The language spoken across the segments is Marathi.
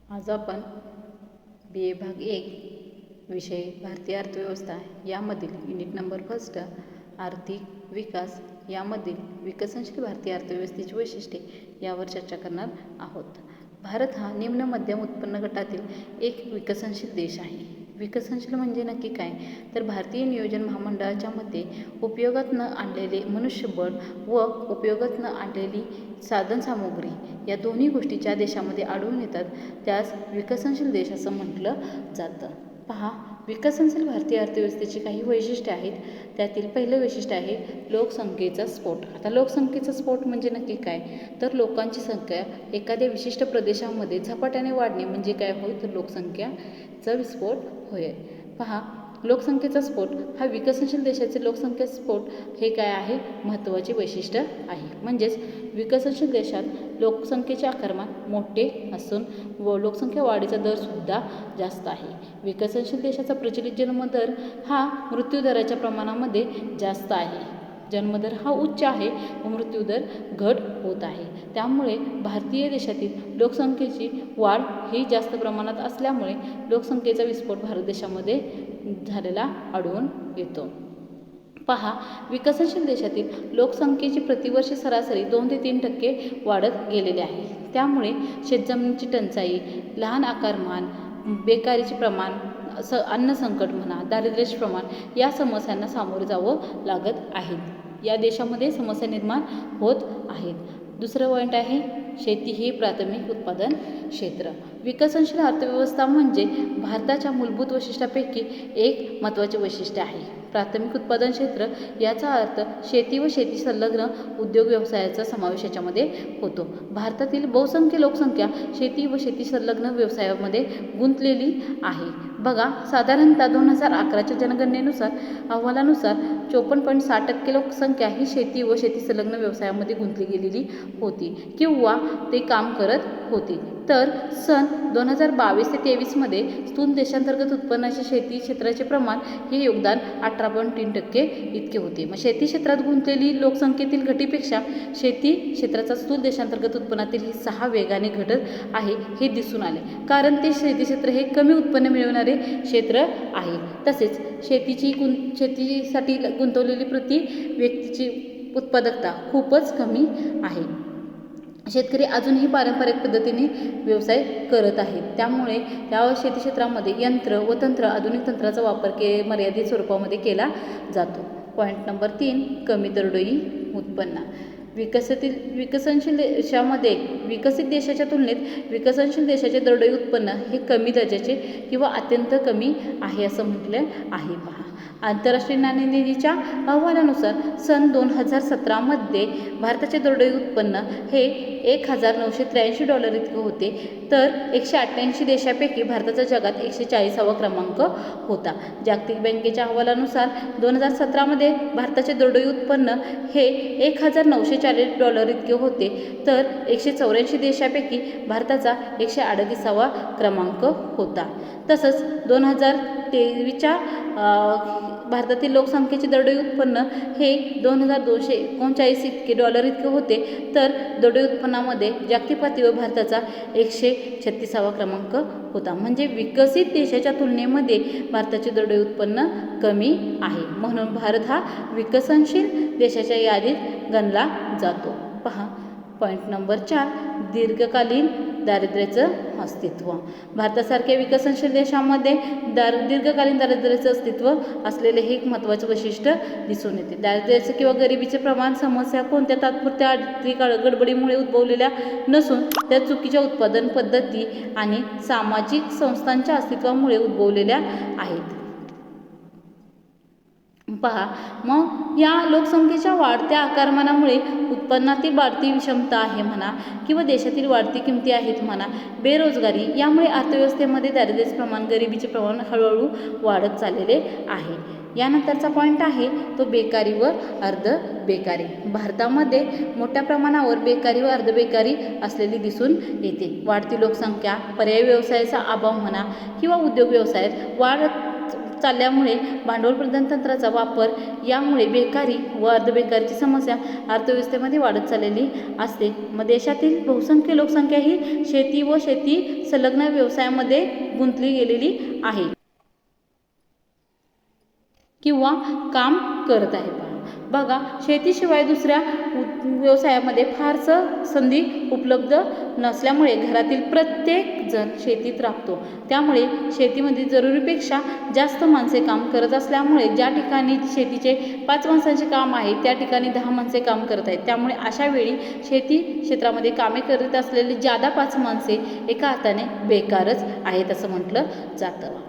आज आपण BA भाग 1 विषय भारतीय अर्थव्यवस्था यामधील युनिट नंबर फर्स्ट आर्थिक विकास यामधील विकसनशील भारतीय अर्थव्यवस्थेची वैशिष्ट्ये यावर चर्चा करणार आहोत. भारत हा निम्न मध्यम उत्पन्न गटातील एक विकसनशील देश आहे. विकसनशील म्हणजे नक्की काय? तर भारतीय नियोजन महामंडळाच्या मते उपयोगात न आणलेले मनुष्यबळ व उपयोगात न आणलेली साधनसामुग्री या दोन्ही गोष्टी ज्या देशामध्ये आढळून येतात त्यास विकसनशील देश असं म्हटलं जातं. पहा, विकसनशील भारतीय अर्थव्यवस्थेची काही वैशिष्ट्ये आहेत. त्यातील पहिलं वैशिष्ट्य आहे लोकसंख्येचा स्फोट. आता लोकसंख्येचा स्फोट म्हणजे नक्की काय? तर लोकांची संख्या एखाद्या विशिष्ट प्रदेशामध्ये झपाट्याने वाढणे म्हणजे काय होय? तर लोकसंख्याचा विस्फोट होय. पहा, लोकसंख्येचा स्फोट हा विकसनशील देशाचे लोकसंख्या स्फोट हे काय आहे? महत्त्वाचे वैशिष्ट्य आहे. म्हणजेच विकसनशील देशात लोकसंख्येचे आकारमान मोठे असून व लोकसंख्या वाढीचा दरसुद्धा जास्त आहे. विकसनशील देशाचा प्रचलित जन्मदर हा मृत्यूदराच्या प्रमाणामध्ये जास्त आहे. जन्मदर हा उच्च आहे व मृत्यूदर घट होत आहे. त्यामुळे भारतीय देशातील लोकसंख्येची वाढ ही जास्त प्रमाणात असल्यामुळे लोकसंख्येचा विस्फोट भारत देशामध्ये झालेला आढळून येतो. पहा, विकसनशील देशातील लोकसंख्येची प्रतिवर्षी सरासरी 2 ते 3% वाढत गेलेली आहे. त्यामुळे शेतजमिनीची टंचाई, लहान आकारमान, बेकारीचे प्रमाण, अन्न संकट म्हणा, दारिद्र्याचे प्रमाण या समस्यांना सामोरे जावं लागत आहे. या देशामध्ये समस्या निर्माण होत आहेत. दुसरं पॉईंट आहे शेती ही प्राथमिक उत्पादन क्षेत्र. विकसनशील अर्थव्यवस्था म्हणजे भारताच्या मूलभूत वैशिष्ट्यापैकी एक महत्त्वाचे वैशिष्ट्य आहे. प्राथमिक उत्पादन क्षेत्र याचा अर्थ शेती व शेती संलग्न उद्योग व्यवसायाचा समावेश याच्यामध्ये होतो. भारतातील बहुसंख्य लोकसंख्या शेती व शेती संलग्न व्यवसायामध्ये गुंतलेली आहे. बघा, साधारणतः 2011च्या जनगणनेनुसार अहवालानुसार 54.6% लोकसंख्या ही शेती व शेती संलग्न व्यवसायामध्ये गुंतली गेलेली होती किंवा ते काम करत होती. तर सन 2022 ते 2023मध्ये स्थूल देशांतर्गत उत्पन्नाचे शेती क्षेत्राचे प्रमाण हे योगदान 18.3% इतके होते. मग शेती क्षेत्रात गुंतलेली लोकसंख्येतील घटीपेक्षा शेती क्षेत्राचा स्थूल देशांतर्गत उत्पन्नातील ही 6 वेगाने घटत आहे हे दिसून आले. कारण ते शेती क्षेत्र हे कमी उत्पन्न मिळवणारे क्षेत्र आहे. तसेच शेतीसाठी गुंतवलेली प्रति व्यक्तीची उत्पादकता खूपच कमी आहे. शेतकरी अजूनही पारंपरिक पद्धतीने व्यवसाय करत आहेत. त्यामुळे त्या शेती क्षेत्रामध्ये यंत्र व आधुनिक तंत्राचा वापर मर्यादित स्वरूपामध्ये केला जातो. पॉईंट नंबर 3, कमी दरडोई उत्पन्न. विकसनशील देशामध्ये विकसित देशाच्या तुलनेत विकसनशील देशाचे दरडोई उत्पन्न हे कमी दर्जाचे किंवा अत्यंत कमी आहे असं म्हटलं आहे. पहा, आंतरराष्ट्रीय नाणेनिधीच्या अहवालानुसार सन 2017मध्ये भारताचे दरडोई उत्पन्न हे $1,983 इतके होते. तर 188 देशापैकी भारताचा जगात 140वा क्रमांक होता. जागतिक बँकेच्या अहवालानुसार 2017मध्ये भारताचे दरडोई उत्पन्न हे $1,940 इतके होते. तर 184 देशापैकी भारताचा 138वा क्रमांक होता. तसंच 2023च्या भारतातील लोकसंख्येचे दरडोई उत्पन्न हे $2,239 इतके होते. तर दरडोई उत्पन्नामध्ये जागतिक पातळीवर भारताचा 136वा क्रमांक होता. म्हणजे विकसित देशाच्या तुलनेमध्ये भारताचे दरडोई उत्पन्न कमी आहे. म्हणून भारत हा विकसनशील देशाच्या यादीत गणला जातो. पहा, पॉईंट नंबर 4, दीर्घकालीन दारिद्र्याचं अस्तित्व. भारतासारख्या विकसनशील देशामध्ये दीर्घकालीन दारिद्र्याचं अस्तित्व असलेले हे एक महत्त्वाचं वैशिष्ट्य दिसून येते. दारिद्र्याचे किंवा गरिबीचे प्रमाण समस्या कोणत्या तात्पुरत्या आर्थिक गडबडीमुळे उद्भवलेल्या नसून त्या चुकीच्या उत्पादन पद्धती आणि सामाजिक संस्थांच्या अस्तित्वामुळे उद्भवलेल्या आहेत. पहा, मग या लोकसंख्येच्या वाढत्या आकारमानामुळे उत्पन्नातील वाढती विषमता आहे म्हणा किंवा देशातील वाढती किमती आहेत म्हणा, बेरोजगारी यामुळे अर्थव्यवस्थेमध्ये दारिद्र्याचे प्रमाण, गरिबीचे प्रमाण हळूहळू वाढत चाललेले आहे. यानंतरचा पॉईंट आहे तो बेकारी व अर्धबेकारी. भारतामध्ये मोठ्या प्रमाणावर बेकारी व अर्धबेकारी असलेली दिसून येते. वाढती लोकसंख्या, पर्यायी व्यवसायाचा अभाव म्हणा किंवा उद्योग व्यवसायात वाढ चालल्यामुळे भांडवल प्रधान तंत्राचा वापर यामुळे बेकारी व अर्धबेकारीची समस्या अर्थव्यवस्थेमध्ये वाढत चाललेली असते. मग देशातील बहुसंख्य लोकसंख्या ही शेती व शेती संलग्न व्यवसायामध्ये गुंतली गेलेली आहे किंवा काम करत आहे. बघा, शेतीशिवाय दुसऱ्या व्यवसायामध्ये फारसं संधी उपलब्ध नसल्यामुळे घरातील प्रत्येक जण शेतीत राबतो. त्यामुळे शेतीमध्ये जरुरीपेक्षा जास्त माणसे काम करत असल्यामुळे ज्या ठिकाणी शेतीचे 5 माणसांचे काम आहे त्या ठिकाणी 10 माणसे काम करत आहेत. त्यामुळे अशा वेळी शेती क्षेत्रामध्ये कामे करत असलेले जादा 5 माणसे एका अर्थाने बेकारच आहेत असं म्हटलं जातं.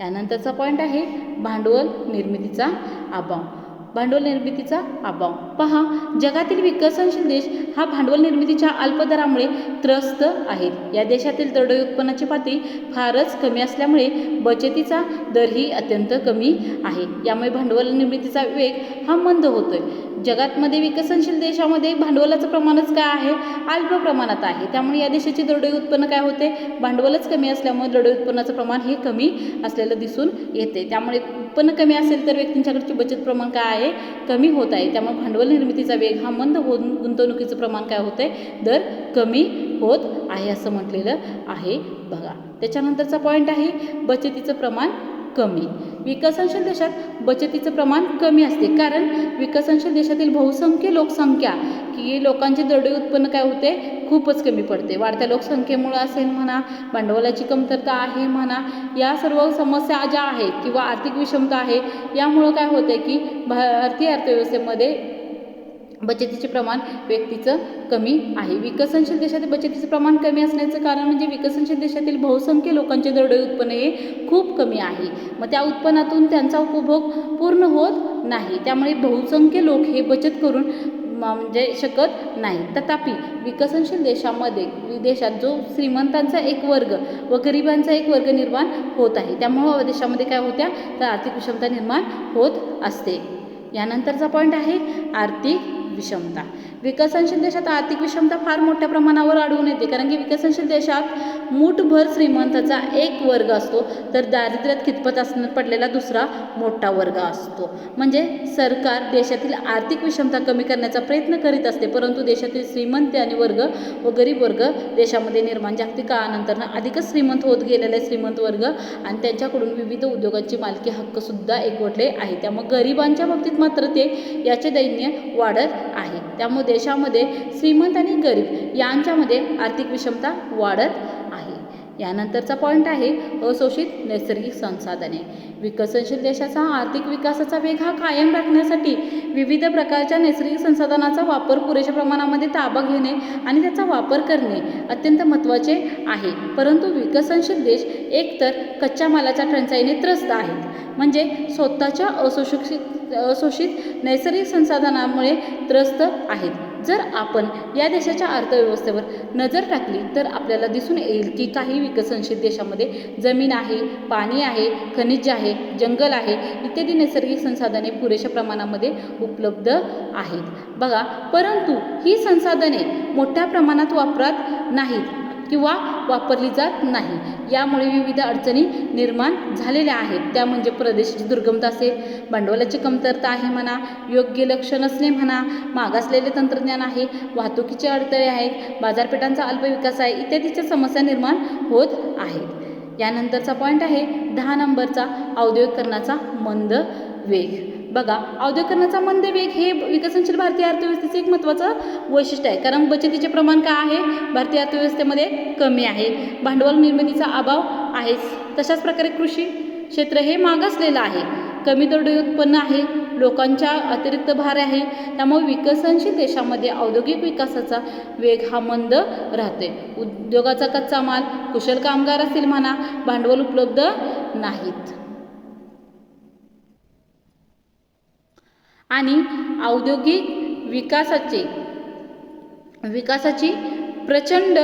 यानंतरचा पॉईंट आहे भांडवल निर्मितीचा अभाव. भांडवल निर्मितीचा अभाव पहा, जगातील विकसनशील देश हा भांडवल निर्मितीच्या अल्प दरामुळे त्रस्त आहेत. या देशातील दरडोई उत्पन्नाची पातळी फारच कमी असल्यामुळे बचतीचा दरही अत्यंत कमी आहे. यामुळे भांडवल निर्मितीचा वेग हा मंद होतोय. जगातमध्ये विकसनशील देशामध्ये भांडवलाचं प्रमाणच काय आहे, अल्प प्रमाणात आहे. त्यामुळे या देशाचे दरडोई उत्पन्न काय होते, भांडवलच कमी असल्यामुळे दरडोई उत्पन्नाचं प्रमाण हे कमी असलेलं दिसून येते. त्यामुळे उत्पन्न कमी असेल तर व्यक्तींच्याकडचे बचत प्रमाण काय आहे, कमी होत आहे. त्यामुळे भांडवल निर्मितीचा वेग हा मंद होऊन गुंतवणुकीचं प्रमाण काय होतंय, दर कमी होत आहे असं म्हटलेलं आहे. बघा, त्याच्यानंतरचा पॉईंट आहे बचतीचं प्रमाण कमी. विकसनशील देशात बचतीचं प्रमाण कमी असते कारण विकसनशील देशातील बहुसंख्य लोकसंख्या की लोकांचे दरडोई उत्पन्न काय होते, खूपच कमी पडते. वाढत्या लोकसंख्येमुळे असेल म्हणा, भांडवलाची कमतरता आहे म्हणा, या सर्व समस्या ज्या आहेत किंवा आर्थिक विषमता आहे यामुळं काय होते की भारतीय अर्थव्यवस्थेमध्ये बचतीचे प्रमाण व्यक्तीचं कमी आहे. विकसनशील देशातील बचतीचे प्रमाण कमी असण्याचं कारण म्हणजे विकसनशील देशातील बहुसंख्य लोकांचे दरडोई उत्पन्न हे खूप कमी आहे. मग त्या उत्पन्नातून त्यांचा उपभोग पूर्ण होत नाही. त्यामुळे बहुसंख्य लोक हे बचत करून म्हणजे शकत नाही. तथापि विकसनशील देशात जो श्रीमंतांचा एक वर्ग व गरिबांचा एक वर्ग निर्माण होत आहे. त्यामुळे देशामध्ये काय होत्या तर आर्थिक विषमता निर्माण होत असते. यानंतरचा पॉईंट आहे आर्थिक विषमता. विकसनशील देशात आर्थिक विषमता फार मोठ्या प्रमाणावर आढळून येते कारण की विकसनशील देशात मूठभर श्रीमंताचा एक वर्ग असतो तर दारिद्र्यात खितपत पडलेला दुसरा मोठा वर्ग असतो. म्हणजे सरकार देशातील आर्थिक विषमता कमी करण्याचा प्रयत्न करीत असते, परंतु देशातील श्रीमंत आणि वर्ग व गरीब वर्ग देशामध्ये निर्माण जागतिक काळानंतर अधिकच श्रीमंत होत गेलेला श्रीमंत वर्ग आणि त्यांच्याकडून विविध उद्योगांची मालकी हक्कसुद्धा एकवटले आहे. त्यामुळे गरिबांच्या बाबतीत मात्र ते याचे दैन्य वाढत आहे. त्यामुळे देशामध्ये श्रीमंत आणि गरीब यांच्यामध्ये आर्थिक विषमता वाढत आहे. यानंतरचा पॉईंट आहे अशोषित नैसर्गिक संसाधने. विकसनशील देशाचा आर्थिक विकासाचा वेग हा कायम राखण्यासाठी विविध प्रकारच्या नैसर्गिक संसाधनांचा वापर पुरेशा प्रमाणामध्ये ताबा घेणे आणि त्याचा वापर करणे अत्यंत महत्त्वाचे आहे. परंतु विकसनशील देश एकतर कच्च्या मालाच्या टंचाईने त्रस्त आहेत म्हणजे स्वतःच्या अशोषित नैसर्गिक संसाधनामुळे त्रस्त आहेत. जर आपण या देशाच्या अर्थव्यवस्थेवर नजर टाकली तर आपल्याला दिसून येईल की काही विकसनशील देशामध्ये जमीन आहे, पाणी आहे, खनिज आहे, जंगल आहे इत्यादी नैसर्गिक संसाधने पुरेशा प्रमाणामध्ये उपलब्ध आहेत. बघा, परंतु ही संसाधने मोठ्या प्रमाणात वापरात नाहीत किंवा वापरली जात नाही. यामुळे विविध अडचणी निर्माण झालेल्या आहेत. त्या म्हणजे प्रदेशाची दुर्गमता असेल, भांडवलाची कमतरता आहे म्हणा, योग्य लक्ष नसणे म्हणा, मागासलेले तंत्रज्ञान आहे, वाहतुकीचे अडथळे आहेत, बाजारपेठांचा अल्प विकास आहे इत्यादीच्या समस्या निर्माण होत आहेत. यानंतरचा पॉईंट आहे 10 नंबरचा औद्योगिकरणाचा मंद वेग. बघा, औद्योगिकरणाचा मंद वेग हे विकसनशील भारतीय अर्थव्यवस्थेचे एक महत्त्वाचं वैशिष्ट्य आहे कारण बचतीचे प्रमाण काय आहे भारतीय अर्थव्यवस्थेमध्ये कमी आहे. भांडवल निर्मितीचा अभाव आहे. तशाच प्रकारे कृषी क्षेत्र हे मागासलेलं आहे. कमी दरडोई उत्पन्न आहे, लोकांच्या अतिरिक्त भार आहे. त्यामुळे विकसनशील देशामध्ये औद्योगिक विकासाचा वेग हा मंद राहते. उद्योगाचा कच्चा माल, कुशल कामगार असतील म्हणा, भांडवल उपलब्ध नाहीत आणि औद्योगिक विकासाची प्रचंड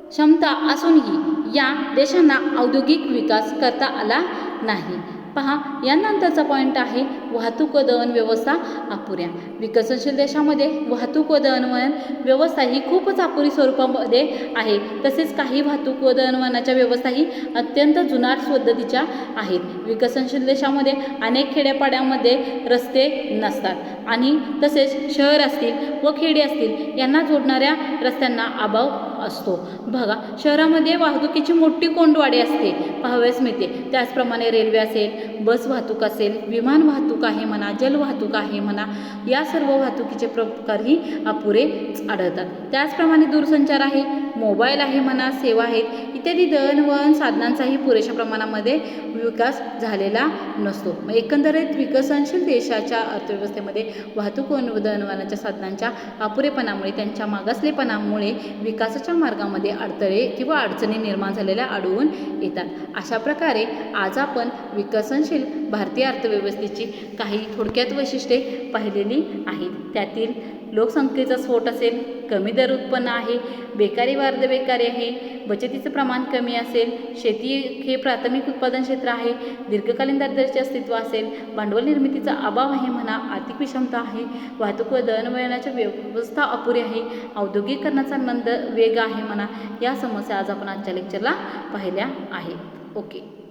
क्षमता असूनही या देशांना औद्योगिक विकास करता आला नाही. पहा, यानंतरचा पॉईंट आहे वाहतूक व दळण व्यवस्था अपुऱ्या. विकसनशील देशामध्ये वाहतूक व दळणवळण व्यवस्था ही खूपच अपुरी स्वरूपामध्ये आहे. तसेच काही वाहतूक व दळणवळणाच्या व्यवस्था ही अत्यंत जुनाट पद्धतीच्या आहेत. विकसनशील देशामध्ये अनेक खेड्यापाड्यांमध्ये रस्ते नसतात आणि तसेच शहर असतील व खेडे असतील यांना जोडणाऱ्या रस्त्यांना अभाव असतो. बघा, शहरामध्ये वाहतुकीची मोठी कोंडवाडी असते पाहावयास मिळते. त्याचप्रमाणे रेल्वे असेल, बस वाहतूक असेल, विमान वाहतूक आहे म्हणा, जल वाहतूक आहे म्हणा, या सर्व वाहतुकीचे प्रकारही अपुरेच आढळतात. त्याचप्रमाणे दूरसंचार आहे, मोबाईल आहे म्हणा, सेवा आहेत इत्यादी दळणवळण साधनांचाही पुरेशा प्रमाणामध्ये विकास झालेला नसतो. एकंदरीत विकसनशील देशाच्या अर्थव्यवस्थेमध्ये वाहतूक व दळणवळणाच्या साधनांच्या अपुरेपणामुळे, त्यांच्या मागासलेपणामुळे विकासाच्या मार्गामध्ये अडथळे किंवा अडचणी निर्माण झालेल्या आढळून येतात. अशा प्रकारे आज आपण विकसनशील भारतीय अर्थव्यवस्थेची काही थोडक्यात वैशिष्ट्ये पाहिलेली आहेत. त्यातील लोकसंख्येचा स्फोट असेल, कमी दर उत्पन्न आहे, बेकारी वार्ध बेकारी आहे, बचतीचं प्रमाण कमी असेल, शेती हे प्राथमिक उत्पादन क्षेत्र आहे, दीर्घकालीन दारिद्र्याचे अस्तित्व असेल, भांडवल निर्मितीचा अभाव आहे म्हणा, आर्थिक विषमता आहे, वाहतूक व दळणवळणाची व्यवस्था अपुरी आहे, औद्योगिकरणाचा मंद वेग आहे म्हणा, या समस्या आज आपण आजच्या लेक्चरला पाहिल्या आहेत. ओके.